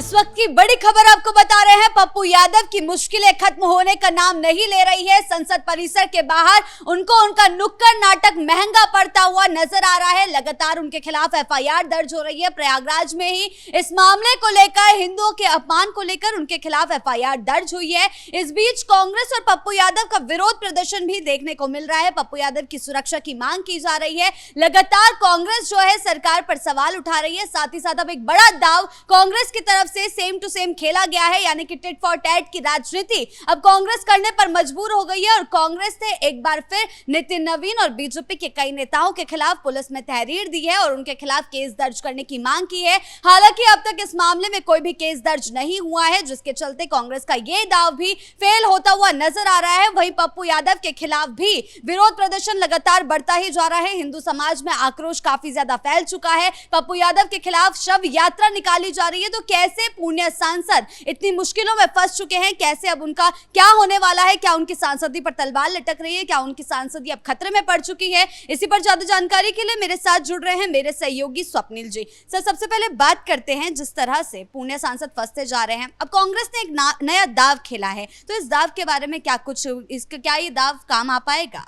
इस वक्त की बड़ी खबर आपको बता रहे हैं, पप्पू यादव की मुश्किलें खत्म होने का नाम नहीं ले रही है। संसद परिसर के बाहर उनको उनका नुक्कड़ नाटक महंगा पड़ता हुआ नजर आ रहा है। लगातार उनके खिलाफ एफआईआर दर्ज हो रही है। प्रयागराज में ही इस मामले को लेकर, हिंदुओं के अपमान को लेकर उनके खिलाफ एफआईआर दर्ज हुई है। इस बीच कांग्रेस और पप्पू यादव का विरोध प्रदर्शन भी देखने को मिल रहा है। पप्पू यादव की सुरक्षा की मांग की जा रही है। लगातार कांग्रेस जो है सरकार पर सवाल उठा रही है। साथ ही साथ अब एक बड़ा दाव कांग्रेस की तरफ से सेम टू सेम खेला गया है, यानी कि टिट फॉर टैट की राजनीति अब कांग्रेस करने पर मजबूर हो गई है। और कांग्रेस ने एक बार फिर नितिन नवीन और बीजेपी के कई नेताओं के खिलाफ पुलिस में तहरीर दी है और उनके खिलाफ केस दर्ज करने की मांग की है। हालांकि अब तक इस मामले में कोई भी केस दर्ज नहीं हुआ है, जिसके चलते कांग्रेस का यह दाव भी फेल होता हुआ नजर आ रहा है। वहीं पप्पू यादव के खिलाफ भी विरोध प्रदर्शन लगातार बढ़ता ही जा रहा है। हिंदू समाज में आक्रोश काफी ज्यादा फैल चुका है। पप्पू यादव के खिलाफ शव यात्रा निकाली जा रही है। तो कैसे पुण्य सांसद इतनी मुश्किलों में फंस चुके हैं, कैसे अब उनका क्या होने वाला है, क्या उनकी सांसदी पर तलवार लटक रही है, क्या उनकी सांसदी अब खतरे में पड़ चुकी है, इसी पर ज्यादा जानकारी के लिए मेरे साथ जुड़ रहे हैं मेरे सहयोगी स्वप्निल जी। सर, सबसे पहले बात करते हैं, जिस तरह से पुण्य सांसद फंसते जा रहे हैं, अब कांग्रेस ने एक नया दाव खेला है, तो इस दाव के बारे में क्या ये दाव काम आ पाएगा?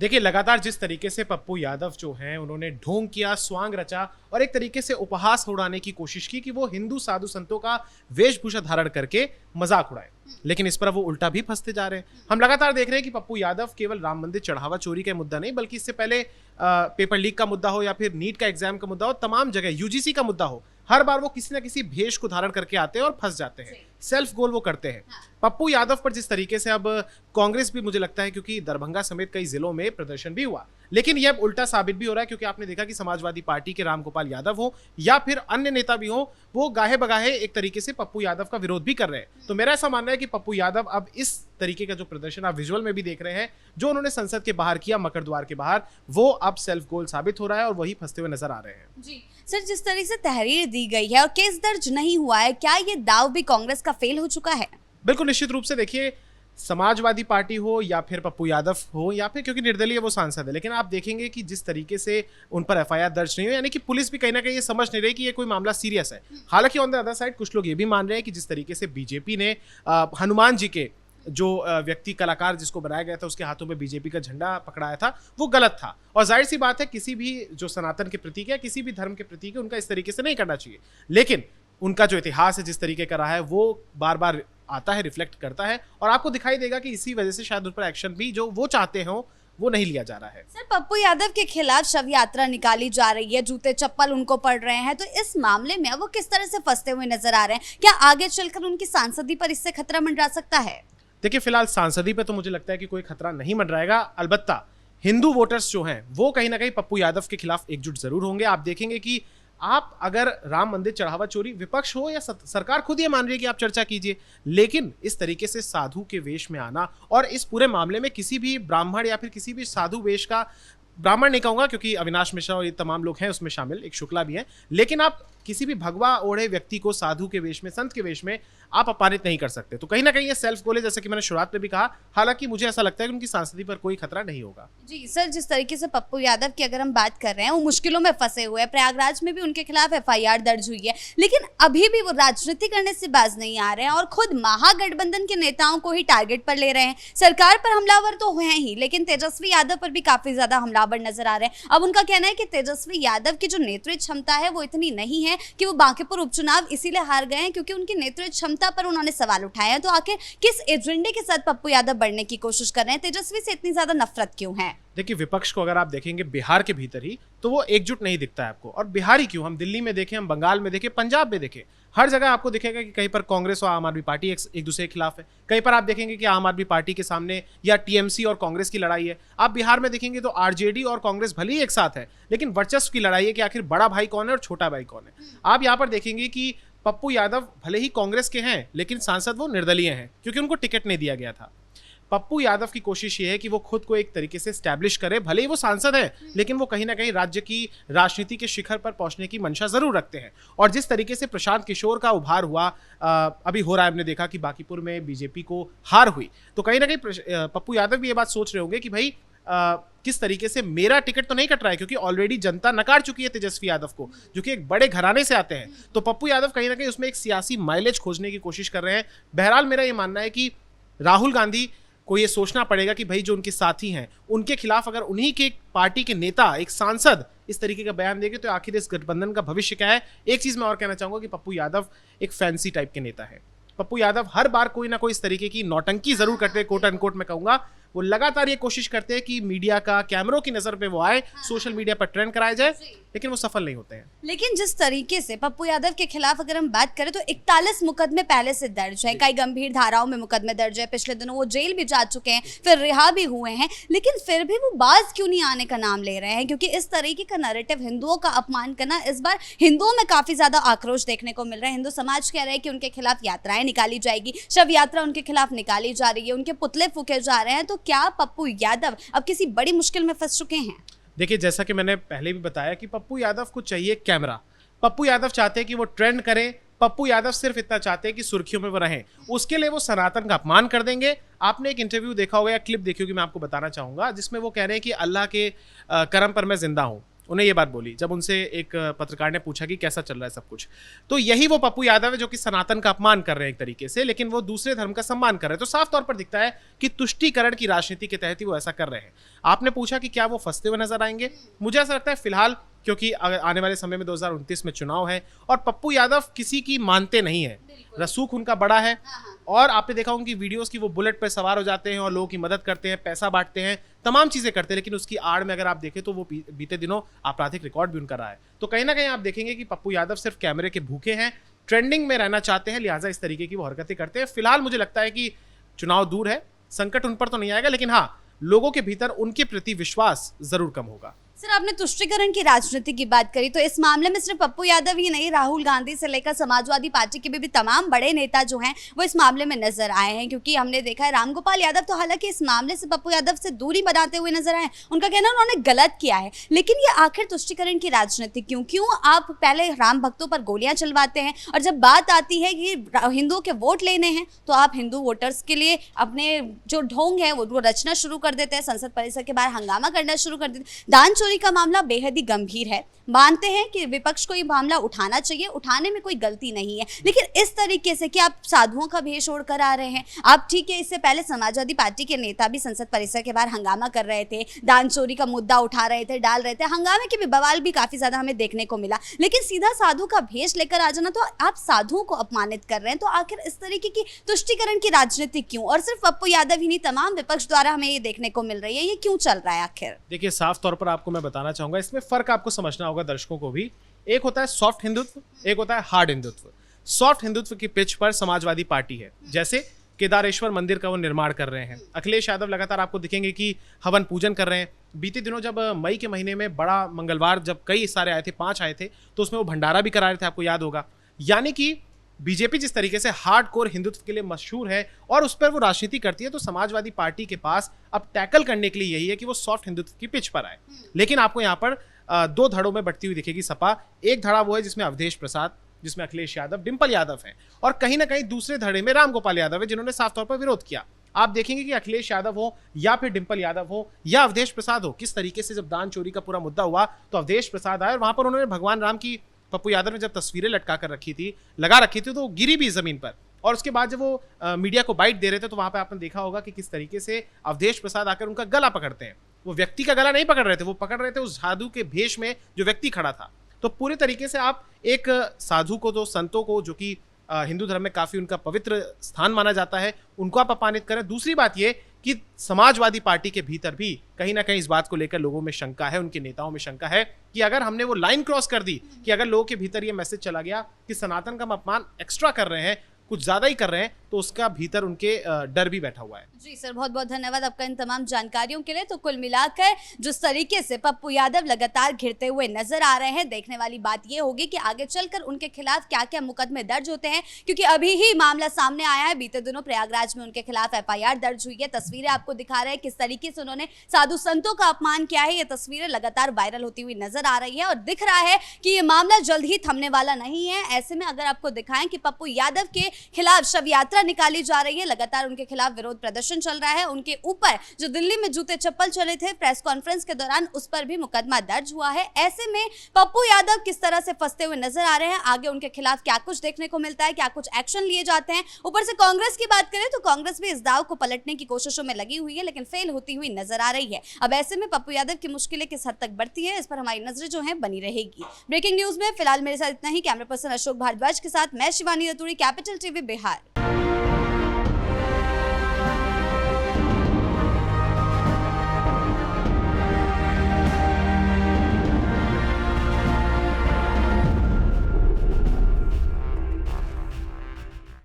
देखिए, लगातार जिस तरीके से पप्पू यादव जो हैं उन्होंने ढोंग किया, स्वांग रचा और एक तरीके से उपहास उड़ाने की कोशिश की कि वो हिंदू साधु संतों का वेशभूषा धारण करके मजाक उड़ाए, लेकिन इस पर वो उल्टा भी फंसते जा रहे हैं। हम लगातार देख रहे हैं कि पप्पू यादव केवल राम मंदिर चढ़ावा चोरी का मुद्दा नहीं, बल्कि इससे पहले पेपर लीक का मुद्दा हो या फिर नीट का एग्जाम का मुद्दा हो, तमाम जगह यूजीसी का मुद्दा हो, हर बार वो किसी ना किसी भेष को धारण करके आते हैं और फंस जाते हैं। सेल्फ गोल वो करते हैं। पप्पू यादव पर जिस तरीके से अब कांग्रेस भी, मुझे लगता है क्योंकि दरभंगा समेत कई जिलों में प्रदर्शन भी हुआ, लेकिन यह अब उल्टा साबित भी हो रहा है, क्योंकि आपने देखा कि समाजवादी पार्टी के रामगोपाल यादव हो या फिर अन्य नेता भी हो, वो गाहे बगाहे एक तरीके से पप्पू यादव का विरोध भी कर रहे हैं। तो मेरा ऐसा मानना है कि पप्पू यादव अब इस तरीके का जो प्रदर्शन आप विजुअल में भी देख रहे हैं, जो उन्होंने संसद के बाहर किया, मकर द्वार के बाहर, वो अब सेल्फ गोल साबित हो रहा है और वही फंसते हुए नजर आ रहे हैं। जी सर, जिस तरीके से तहरीर दी गई है और केस दर्ज नहीं हुआ है, क्या ये दाव भी कांग्रेस का फेल हो चुका है? बिल्कुल निश्चित रूप से। देखिए, समाजवादी पार्टी हो या फिर पप्पू यादव हो या फिर, क्योंकि निर्दलीय वो सांसद है, लेकिन आप देखेंगे कि जिस तरीके से उन पर एफआईआर दर्ज नहीं हो, यानी कि पुलिस भी कहीं ना कहीं ये समझ नहीं रही कि ये कोई मामला सीरियस है। हालांकि ऑन द अदर साइड कुछ लोग ये भी मान रहे हैं कि जिस तरीके से बीजेपी ने हनुमान जी के जो व्यक्ति कलाकार जिसको बनाया गया था उसके हाथों में बीजेपी का झंडा पकड़ाया था, वो गलत था। और जाहिर सी बात है, किसी भी जो सनातन के प्रतीक है, किसी भी धर्म के प्रतीक है, उनका इस तरीके से नहीं करना चाहिए। लेकिन उनका जो इतिहास है, जिस तरीके का रहा है, वो बार बार आता है, रिफ्लेक्ट करता है और आपको दिखाई देगा कि इसी वजह से शायद उन पर एक्शन भी जो वो चाहते हो वो नहीं लिया जा रहा है। सर, पप्पू यादव के खिलाफ शव यात्रा निकाली जा रही है, जूते चप्पल उनको पड़ रहे हैं, तो इस मामले में वो किस तरह से फंसते हुए नजर आ रहे हैं? क्या आगे चलकर उनकी सांसदी पर इससे खतरा मंडरा सकता है? देखिए, फिलहाल सांसदी पे तो मुझे लगता है कि कोई खतरा नहीं मंडराएगा। अलबत्ता हिंदू वोटर्स जो हैं वो कहीं ना कहीं पप्पू यादव के खिलाफ एकजुट जरूर होंगे। आप देखेंगे कि आप अगर राम मंदिर चढ़ावा चोरी, विपक्ष हो या सरकार खुद ये मान रही है कि आप चर्चा कीजिए, लेकिन इस तरीके से साधु के वेश में आना और इस पूरे मामले में किसी भी ब्राह्मण या फिर किसी भी साधु वेश का, ब्राह्मण नहीं कहूंगा क्योंकि अविनाश मिश्रा और ये तमाम लोग हैं उसमें शामिल, एक शुक्ला भी हैं, लेकिन आप किसी भी भगवा ओढ़े व्यक्ति को साधु के वेश में, संत के वेश में आप अपमानित नहीं कर सकते। तो कहीं ना कहीं ये सेल्फ गोल है, जैसे कि मैंने शुरुआत में भी कहा। हालांकि मुझे ऐसा लगता है कि उनकी सांसदी पर कोई खतरा नहीं होगा। जी सर, जिस तरीके से पप्पू यादव की अगर हम बात कर रहे हैं, वो मुश्किलों में फंसे हुए हैं। प्रयागराज में भी उनके खिलाफ एफआईआर दर्ज हुई है, लेकिन अभी भी वो राजनीति करने से बाज नहीं आ रहे हैं और खुद महागठबंधन के नेताओं को ही टारगेट पर ले रहे हैं। सरकार पर हमलावर तो हैं ही, लेकिन तेजस्वी यादव पर भी काफी ज्यादा हमलावर नजर आ रहे हैं। अब उनका कहना है कि तेजस्वी यादव की जो नेतृत्व क्षमता है वो इतनी नहीं है कि वो बांकीपुर उपचुनाव इसीलिए हार गए हैं क्योंकि उनकी नेतृत्व क्षमता पर उन्होंने सवाल उठाए हैं। तो आखिर किस एजेंडे के साथ पप्पू यादव बढ़ने की कोशिश कर रहे हैं? तेजस्वी से इतनी ज्यादा नफरत क्यों है? देखिए, विपक्ष को अगर आप देखेंगे बिहार के भीतर ही, तो वो एकजुट नहीं दिखता है आपको। और बिहार ही क्यों, हम दिल्ली में देखें, हम बंगाल में देखें, पंजाब में देखें, हर जगह आपको दिखेगा कि कहीं पर कांग्रेस और आम आदमी पार्टी एक दूसरे के खिलाफ है। कहीं पर आप देखेंगे कि आम आदमी पार्टी के सामने या टीएमसी और कांग्रेस की लड़ाई है। आप बिहार में देखेंगे तो आरजेडी और कांग्रेस भले ही एक साथ है, लेकिन वर्चस्व की लड़ाई है कि आखिर बड़ा भाई कौन है और छोटा भाई कौन है। आप यहाँ पर देखेंगे कि पप्पू यादव भले ही कांग्रेस के हैं, लेकिन सांसद वो निर्दलीय हैं क्योंकि उनको टिकट नहीं दिया गया था। पप्पू यादव की कोशिश ये है कि वो खुद को एक तरीके से स्टैब्लिश करे, भले ही वो सांसद है, लेकिन वो कहीं ना कहीं राज्य की राजनीति के शिखर पर पहुंचने की मंशा जरूर रखते हैं। और जिस तरीके से प्रशांत किशोर का उभार हुआ, अभी हो रहा है, हमने देखा कि बांकीपुर में बीजेपी को हार हुई, तो कहीं ना कहीं पप्पू यादव भी ये बात सोच रहे होंगे कि भाई किस तरीके से मेरा टिकट तो नहीं कट रहा है, क्योंकि ऑलरेडी जनता नकार चुकी है तेजस्वी यादव को, जो कि एक बड़े घराने से आते हैं। तो पप्पू यादव कहीं ना कहीं उसमें एक सियासी माइलेज खोजने की कोशिश कर रहे हैं। बहरहाल मेरा ये मानना है कि राहुल गांधी को ये सोचना पड़ेगा कि भाई जो उनके साथी हैं उनके खिलाफ अगर उन्हीं के पार्टी के नेता, एक सांसद इस तरीके का बयान देंगे तो आखिर इस गठबंधन का भविष्य क्या है। एक चीज मैं और कहना चाहूंगा कि पप्पू यादव एक फैंसी टाइप के नेता है। पप्पू यादव हर बार कोई ना कोई इस तरीके की नौटंकी जरूर करते हैं, कोट अनकोट में कहूंगा। वो लगातार ये कोशिश करते हैं कि मीडिया का, कैमरों की नजर पे वो आए, सोशल मीडिया पर ट्रेंड कराया जाए, लेकिन वो सफल नहीं होते हैं। लेकिन जिस तरीके से पप्पू यादव के खिलाफ अगर हम बात करें तो 41 मुकदमे पहले से दर्ज है, कई गंभीर धाराओं में मुकदमे दर्ज है। पिछले दिनों वो जेल भी जा चुके हैं, फिर रिहा भी हुए हैं, लेकिन फिर भी वो बाज क्यों नहीं आने का नाम ले रहे हैं? क्योंकि इस तरीके का नैरेटिव, हिंदुओं का अपमान करना, इस बार हिंदुओं में काफी ज्यादा आक्रोश देखने को मिल रहा है। हिंदू समाज कह रहे हैं कि उनके खिलाफ यात्राएं निकाली जाएगी, शव यात्रा उनके खिलाफ निकाली जा रही है, उनके पुतले फूके जा रहे हैं। तो क्या पप्पू यादव अब किसी बड़ी मुश्किल में फंस चुके हैं? देखिए, जैसा कि मैंने पहले भी बताया कि पप्पू यादव को चाहिए कैमरा। पप्पू यादव चाहते हैं कि वो ट्रेंड करें। पप्पू यादव सिर्फ इतना चाहते हैं कि सुर्खियों में वो रहें। उसके लिए वो सनातन का अपमान कर देंगे। आपने एक इंटरव्यू देखा होगा या क्लिप देखी होगी, मैं आपको बताना चाहूंगा, जिसमें वो कह रहे हैं कि अल्लाह के करम पर मैं जिंदा हूं। उन्हें ये बात बोली जब उनसे एक पत्रकार ने पूछा कि कैसा चल रहा है सब कुछ। तो यही वो पप्पू यादव है जो कि सनातन का अपमान कर रहे हैं एक तरीके से, लेकिन वो दूसरे धर्म का सम्मान कर रहे हैं। तो साफ तौर पर दिखता है कि तुष्टीकरण की राजनीति के तहत ही वो ऐसा कर रहे हैं। आपने पूछा कि क्या वो फंसते हुए नजर आएंगे? मुझे ऐसा लगता है फिलहाल, क्योंकि आने वाले समय में 2029 में चुनाव है और पप्पू यादव किसी की मानते नहीं है। रसूख उनका बड़ा है और आपने देखा उनकी वीडियोस की वो बुलेट पर सवार हो जाते हैं और लोगों की मदद करते हैं, पैसा बांटते हैं, तमाम चीजें करते हैं, लेकिन उसकी आड़ में अगर आप देखें तो वो बीते दिनों आपराधिक रिकॉर्ड भी उनका रहा है। तो कहीं ना कहीं आप देखेंगे कि पप्पू यादव सिर्फ कैमरे के भूखे हैं, ट्रेंडिंग में रहना चाहते हैं, लिहाजा इस तरीके की वो हरकतें करते हैं। फिलहाल मुझे लगता है कि चुनाव दूर है, संकट उन पर तो नहीं आएगा, लेकिन हाँ, लोगों के भीतर उनके प्रति विश्वास जरूर कम होगा। सर, आपने तुष्टीकरण की राजनीति की बात करी, तो इस मामले में सिर्फ पप्पू यादव ही नहीं, राहुल गांधी से लेकर समाजवादी पार्टी के भी तमाम बड़े नेता जो हैं वो इस मामले में नजर आए हैं। क्योंकि हमने देखा है रामगोपाल यादव तो हालांकि इस मामले से पप्पू यादव से दूरी बनाते हुए नजर आए। उनका कहना है उन्होंने गलत किया है, लेकिन ये आखिर तुष्टीकरण की राजनीति क्यों आप पहले राम भक्तों पर गोलियां चलवाते हैं और जब बात आती है कि हिंदुओं के वोट लेने हैं तो आप हिंदू वोटर्स के लिए अपने जो ढोंग है वो रचना शुरू कर देते हैं, संसद परिसर के बाहर हंगामा करना शुरू कर देते हैं। दान चोरी का मामला बेहद ही गंभीर है, मानते हैं कि विपक्ष को ये मामला उठाना चाहिए, उठाने में कोई गलती नहीं है, लेकिन इस तरीके से कि आप साधुओं का भेष ओढ़कर आ रहे हैं। आप ठीक है, इससे पहले समाजवादी पार्टी के नेता भी संसद परिसर के बाहर हंगामा कर रहे थे, दान चोरी का मुद्दा उठा रहे थे, डाल रहे थे, हंगामे के भी बवाल भी काफी ज्यादा हमें देखने को मिला, लेकिन सीधा साधु का भेष लेकर आ जाना, तो आप साधुओं को अपमानित कर रहे हैं। तो आखिर इस तरीके की तुष्टीकरण की राजनीति क्यों? और सिर्फ पप्पू यादव ही नहीं, तमाम विपक्ष द्वारा हमें ये देखने को मिल रही है, ये क्यों चल रहा है आखिर? देखिए, साफ तौर पर आपको मैं बताना चाहूंगा, इसमें फर्क आपको समझना होगा दर्शकों को भी। एक होता है सॉफ्ट हिंदुत्व, एक होता है हार्ड हिंदुत्व। सॉफ्ट हिंदुत्व की पिच पर समाजवादी पार्टी है, जैसे केदारेश्वर मंदिर का वो निर्माण कर रहे हैं। अखिलेश यादव लगातार आपको दिखेंगे कि हवन पूजन कर रहे हैं। बीते दिनों जब मई के महीने में बड़ा मंगलवार जब कई सारे आए थे, 5 आए थे, तो उसमें वो भंडारा भी करा रहे थे, आपको याद होगा। यानी कि बीजेपी जिस तरीके से हार्डकोर हिंदुत्व के लिए मशहूर है और उस पर वो राजनीति करती है, तो समाजवादी पार्टी के पास अब टैकल करने के लिए यही है कि वो सॉफ्ट हिंदुत्व की पिच पर आए। लेकिन आपको यहाँ पर 2 धड़ों में बढ़ती हुई दिखेगी सपा। एक धड़ा वो है जिसमें अवधेश प्रसाद, जिसमें अखिलेश यादव, डिंपल यादव है, और कहीं ना कहीं दूसरे धड़े में रामगोपाल यादव है, जिन्होंने साफ तौर पर विरोध किया। आप देखेंगे कि अखिलेश यादव हो या फिर डिंपल यादव हो या अवधेश प्रसाद हो, किस तरीके से जब दान चोरी का पूरा मुद्दा हुआ तो अवधेश प्रसाद आए और वहां पर उन्होंने भगवान राम की, पप्पू यादव ने जब तस्वीरें लटका कर रखी थी, लगा रखी थी, तो गिरी भी जमीन पर। और उसके बाद जब वो मीडिया को बाइट दे रहे थे तो वहां पे आपने देखा होगा कि किस तरीके से अवधेश प्रसाद आकर उनका गला पकड़ते हैं। वो व्यक्ति का गला नहीं पकड़ रहे थे, वो पकड़ रहे थे उस साधु के भेष में जो व्यक्ति खड़ा था। तो पूरे तरीके से आप एक साधु को, तो संतों को, जो कि हिंदू धर्म में काफी उनका पवित्र स्थान माना जाता है, उनको आप अपमानित करें। दूसरी बात ये कि समाजवादी पार्टी के भीतर भी कहीं ना कहीं इस बात को लेकर लोगों में शंका है, उनके नेताओं में शंका है कि अगर हमने वो लाइन क्रॉस कर दी, कि अगर लोगों के भीतर ये मैसेज चला गया कि सनातन का हम अपमान एक्स्ट्रा कर रहे हैं, कुछ ज्यादा ही कर रहे हैं, तो उसका भीतर उनके डर भी बैठा हुआ है। जी सर, बहुत बहुत धन्यवाद आपका इन तमाम जानकारियों के लिए। तो कुल मिलाकर जिस तरीके से पप्पू यादव लगातार घिरते हुए नजर आ रहे हैं, देखने वाली बात ये होगी कि आगे चलकर उनके खिलाफ क्या क्या मुकदमे दर्ज होते हैं, क्योंकि अभी ही मामला सामने आया है। बीते दिनों प्रयागराज में उनके खिलाफ FIR दर्ज हुई है। तस्वीरें आपको दिखा रहे हैं किस तरीके से उन्होंने साधु संतों का अपमान किया है। ये तस्वीरें लगातार वायरल होती हुई नजर आ रही है और दिख रहा है कि ये मामला जल्द ही थमने वाला नहीं है। ऐसे में अगर आपको दिखाएं कि पप्पू यादव के खिलाफ शव यात्रा निकाली जा रही है। लगातार उनके खिलाफ विरोध प्रदर्शन चल रहा है। उनके ऊपर जो दिल्ली में जूते चप्पल चले थे प्रेस कॉन्फ्रेंस के दौरान, उस पर भी मुकदमा दर्ज हुआ है। ऐसे में पप्पू यादव किस तरह से फंसते हुए नजर आ रहे हैं, आगे उनके खिलाफ क्या कुछ देखने को मिलता है, क्या कुछ एक्शन लिए जाते हैं। ऊपर से कांग्रेस की बात करें तो कांग्रेस भी इस दाव को पलटने की कोशिशों में लगी हुई है, लेकिन फेल होती हुई नजर आ रही है। अब ऐसे में पप्पू यादव की मुश्किलें किस हद तक बढ़ती है, इस पर हमारी नजरें जो है बनी रहेगी। ब्रेकिंग न्यूज में फिलहाल मेरे साथ इतना ही। कैमरा पर्सन अशोक भारद्वाज के साथ मैं शिवानी रतूड़ी, कैपिटल टीवी बिहार।